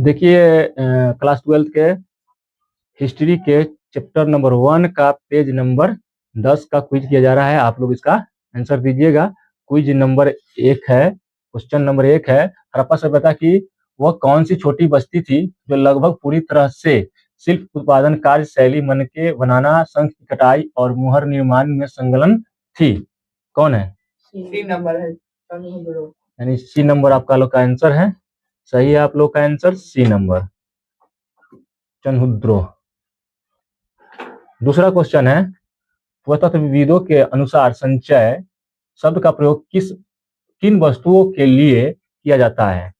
देखिए class 12th के history के चैप्टर नंबर 1 का पेज नंबर 10 का क्विज किया जा रहा है। आप लोग इसका आंसर दीजिएगा। क्विज नंबर 1 है, क्वेश्चन नंबर 1 है, हड़प्पा सभ्यता की वह कौन सी छोटी बस्ती थी जो लगभग पूरी तरह से शिल्प उत्पादन कार्य शैली, मनके बनाना, शंख की कटाई और मुहर निर्माण में संलग्न थी? कौन है? सी नंबर है, यानी सी नंबर आपका लोग का आंसर है। सही है आप लोग का आंसर सी नंबर, चनहुद्रो। दूसरा क्वेश्चन है, पुरातत्वविदों के अनुसार संचय शब्द का प्रयोग किन वस्तुओं के लिए किया जाता है?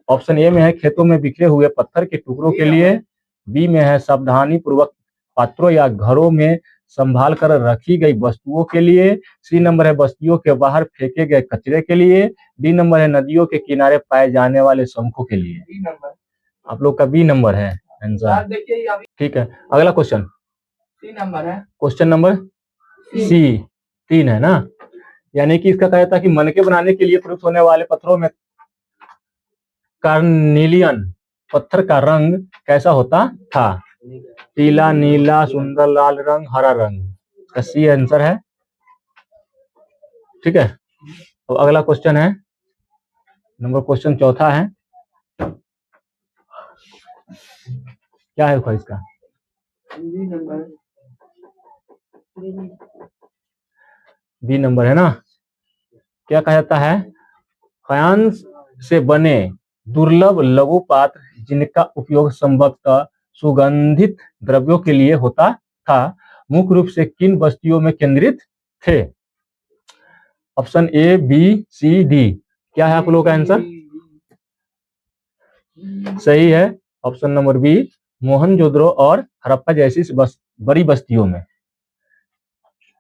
ऑप्शन ए में है खेतों में बिखरे हुए पत्थर के टुकड़ों के लिए, बी में है सावधानी पूर्वक पात्रों या घरों में संभाल कर रखी गई वस्तुओं के लिए, सी नंबर है बस्तियों के बाहर फेंके गए कचरे के लिए, डी नंबर है नदियों के किनारे पाए जाने वाले शंखों के लिए। आप लोग का बी नंबर है आंसर। ठीक है, अगला क्वेश्चन सी नंबर है, क्वेश्चन नंबर सी 3 है ना। यानी कि इसका कहता है कि मनके बनाने के लिए प्रयुक्त होने वाले पत्थरों में कार्नेलियन पत्थर का रंग कैसा होता था? पीला, नीला, सुंदर लाल रंग, हरा रंग। इसका सी आंसर है। ठीक है, तो अगला क्वेश्चन है नंबर क्वेश्चन चौथा है, क्या है इसका? बी नंबर है ना। क्या कहा जाता है? फायांस से बने दुर्लभ लघु पात्र जिनका उपयोग संभवतः सुगंधित द्रव्यों के लिए होता था, मुख्य रूप से किन बस्तियों में केंद्रित थे? Option A, B, C, D. क्या है आप लोगों का आंसर? सही है ऑप्शन नंबर बी, मोहनजोदड़ो और हड़प्पा जैसी बड़ी बस्तियों में।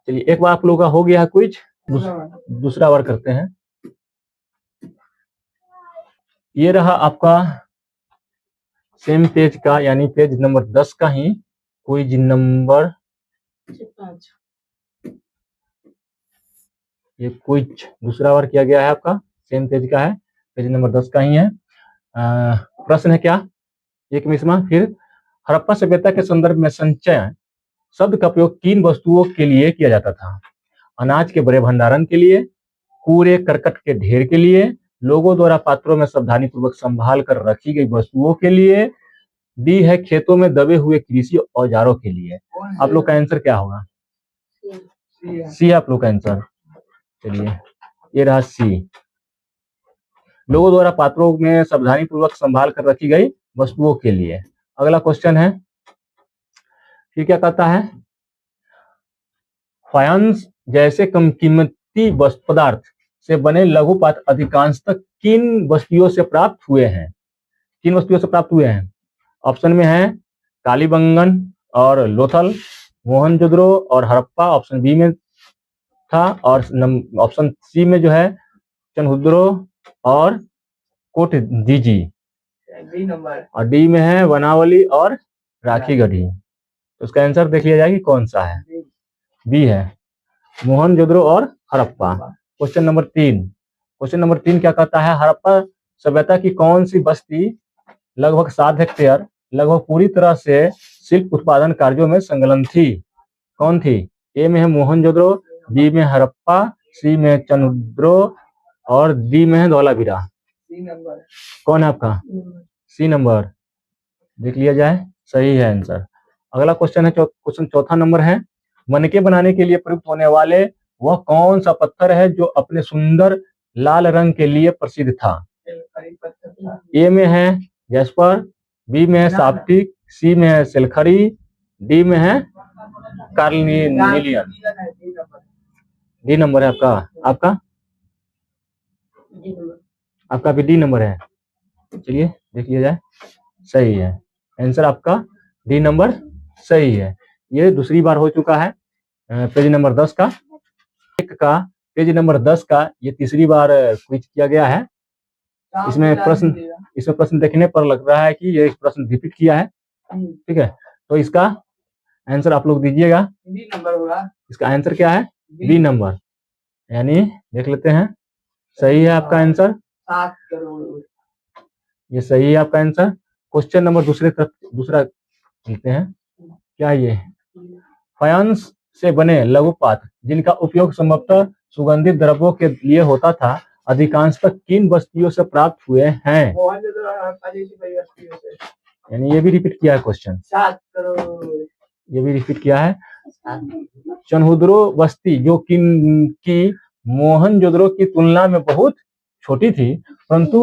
चलिए, एक बार आप लोगों का हो गया है क्विज, दूसरा बार करते हैं। ये रहा आपका सेम पेज का, यानी पेज नंबर 10 का ही क्विज नंबर, ये क्विज दूसरा बार किया गया है आपका, सेम पेज का है, पेज नंबर 10 का ही है। प्रश्न है क्या एक मिसमा फिर, हड़प्पा सभ्यता के संदर्भ में संचय शब्द का प्रयोग किन वस्तुओं के लिए किया जाता था? अनाज के बड़े भंडारण के लिए, कूड़े करकट के ढेर के लिए, लोगों द्वारा पात्रों में सावधानी पूर्वक संभाल कर रखी गई वस्तुओं के लिए, डी है खेतों में दबे हुए कृषि औजारों के लिए। आप लोग का आंसर क्या होगा? सी आप लोग का आंसर। चलिए, ये रहा सी, लोगों द्वारा पात्रों में सावधानी पूर्वक संभाल कर रखी गई वस्तुओं के लिए। अगला क्वेश्चन है, फिर क्या कहता है? फायांस जैसे कम कीमती पदार्थ से बने लघु पात्र अधिकांशतः किन बस्तियों से प्राप्त हुए हैं? किन वस्तुओं से प्राप्त हुए हैं? ऑप्शन में है कालीबंगन और लोथल, मोहनजोदड़ो और हड़प्पा ऑप्शन बी में था, और ऑप्शन सी में जो है चनहुद्रो और कोटदीजी, और डी में है वनावली और राखीगढ़ी। तो उसका आंसर देख लिया जाए कि कौन सा है। बी है मोहनजोदड़ो और Harappa. Question number 3, question number 3 क्या कहता है? हड़प्पा सभ्यता की कौन सी बस्ती लगभग 7 हेक्टेयर लगभग पूरी तरह से शिल्प उत्पादन कार्यों में संलग्न थी? कौन थी? ए में है मोहनजोदड़ो, बी में हड़प्पा, सी में चनहुद्रो और डी में है धौलावीरा। कौन है आपका? सी नंबर, देख लिया जाए, सही है आंसर। अगला क्वेश्चन है क्वेश्चन चौथा नंबर है, मनके बनाने के लिए प्रयुक्त होने वाले वह कौन सा पत्थर है जो अपने सुंदर लाल रंग के लिए प्रसिद्ध था? ए में है जैस्पर, बी में है साप्टिक, सी में है सिलखरी, डी में है कार्नेलियन। डी नंबर है आपका। आपका भी डी नंबर है। चलिए देख लिया जाए, सही है आंसर आपका, डी नंबर सही है। ये दूसरी बार हो चुका है पेज नंबर 10 का, पेज नंबर 10 का ये तीसरी बार क्विज किया गया है। इसमें प्रश्न देखने पर लग रहा है कि ये प्रश्न रिपीट किया है। ठीक है, तो इसका आंसर आप लोग दीजिएगा। बी नंबर होगा इसका आंसर। क्या है? बी नंबर, यानी देख लेते हैं सही है आपका आंसर, 7 करोड़। ये सही है आपका आंसर। क्वेश्चन नंबर दूसरा लिखते हैं। क्या ये फायांस से बने लघुपात जिनका उपयोग संभवतः सुगंधित द्रव्यों के लिए होता था, अधिकांशतः किन बस्तियों से प्राप्त हुए हैं? मोहनजोदड़ो हड़प्पा जैसी बड़ी बस्तियों से। यानी ये भी रिपीट किया है क्वेश्चन, 7 करोड़। ये भी रिपीट किया है। चनहुद्रो बस्ती जो की मोहनजोदड़ो की तुलना में बहुत छोटी थी, परंतु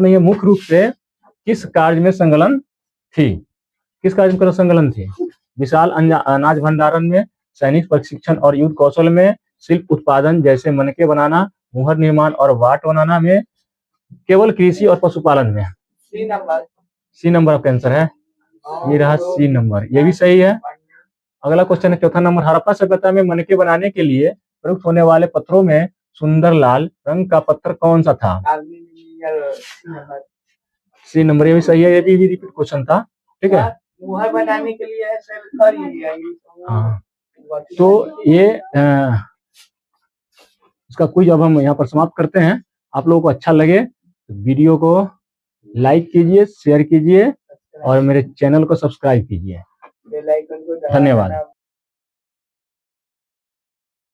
नहीं है, मुख्य रूप से किस कार्य में संलग्न थी? किस कार्य में संलग्न थी? विशाल अनाज भंडारण में, सैनिक प्रशिक्षण और युद्ध कौशल में, शिल्प उत्पादन जैसे मनके बनाना, मुहर निर्माण और वाट बनाना में, केवल कृषि और पशुपालन में? C number. सी नंबर आपका आंसर है, ये रहा सी नंबर, ये भी सही है। अगला क्वेश्चन है चौथा नंबर। हड़प्पा सभ्यता में मनके बनाने के लिए प्रयुक्त होने वाले पत्थरों में सुंदर लाल रंग का पत्थर कौन सा था? सी नंबर, ये भी सही है, ये भी रिपीट क्वेश्चन था। ठीक है, मुहर बनाने के लिए हाँ, तो ये इसका क्विज अब हम यहाँ पर समाप्त करते हैं। आप लोगों को अच्छा लगे तो वीडियो को लाइक कीजिए, शेयर कीजिए और मेरे चैनल को सब्सक्राइब कीजिए। बेल आइकन को धन्यवाद।